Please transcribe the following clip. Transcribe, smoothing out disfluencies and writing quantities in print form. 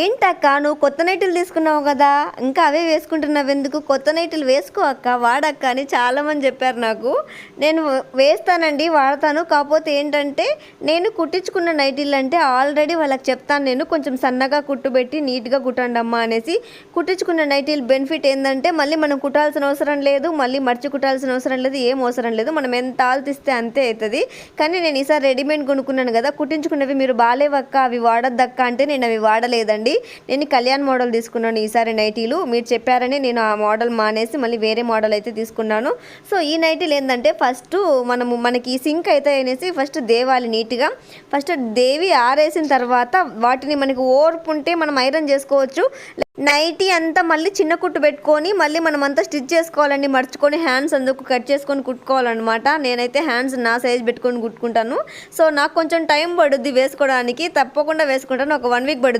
ఏంటక్క నువ్వు కొత్త నైటీలు తీసుకున్నావు కదా, ఇంకా అవే వేసుకుంటున్నావు ఎందుకు? కొత్త నైటీలు వేసుకో అక్క, వాడక్క అని చాలామంది చెప్పారు నాకు. నేను వేస్తానండి, వాడతాను. కాకపోతే ఏంటంటే నేను కుట్టించుకున్న నైటీలు అంటే ఆల్రెడీ వాళ్ళకి చెప్తాను, నేను కొంచెం సన్నగా కుట్టుబెట్టి నీట్గా కుట్టండి అమ్మా అనేసి. కుట్టించుకున్న నైటీలు బెనిఫిట్ ఏంటంటే మళ్ళీ మనం కుట్టాల్సిన అవసరం లేదు, మళ్ళీ మర్చి కుట్టాల్సిన అవసరం లేదు, ఏం అవసరం లేదు. మనం ఎంత ఆల్తిస్తే అంతే అవుతుంది. కానీ నేను ఈసారి రెడీమేడ్ కొనుక్కున్నాను కదా, కుట్టించుకున్నవి మీరు బాగాలేవక్క, అవి వాడద్దక్క అంటే నేను అవి వాడలేదు. నేను కళ్యాణ్ మోడల్ తీసుకున్నాను ఈసారి నైటీలు. మీరు చెప్పారని నేను ఆ మోడల్ మానేసి మళ్ళీ వేరే మోడల్ అయితే తీసుకున్నాను. సో ఈ నైటీలు ఏంటంటే ఫస్ట్ మనకి సింక్ అయితే అనేసి ఫస్ట్ దేవాలి నీట్గా. ఫస్ట్ దేవి ఆరేసిన తర్వాత వాటిని మనకి ఓర్పు ఉంటే మనం ఐరన్ చేసుకోవచ్చు. నైటీ అంతా మళ్ళీ చిన్న కుట్టు పెట్టుకొని మళ్ళీ మనం అంతా స్టిచ్ చేసుకోవాలండి. మర్చుకొని హ్యాండ్స్ అందుకు కట్ చేసుకొని కుట్టుకోవాలన్నమాట. నేనైతే హ్యాండ్స్ నా సైజ్ పెట్టుకొని కుట్టుకుంటాను. సో నాకు కొంచెం టైం పడుద్ది వేసుకోవడానికి, తప్పకుండా వేసుకుంటాను. ఒక 1 వీక్ పడుద్ది.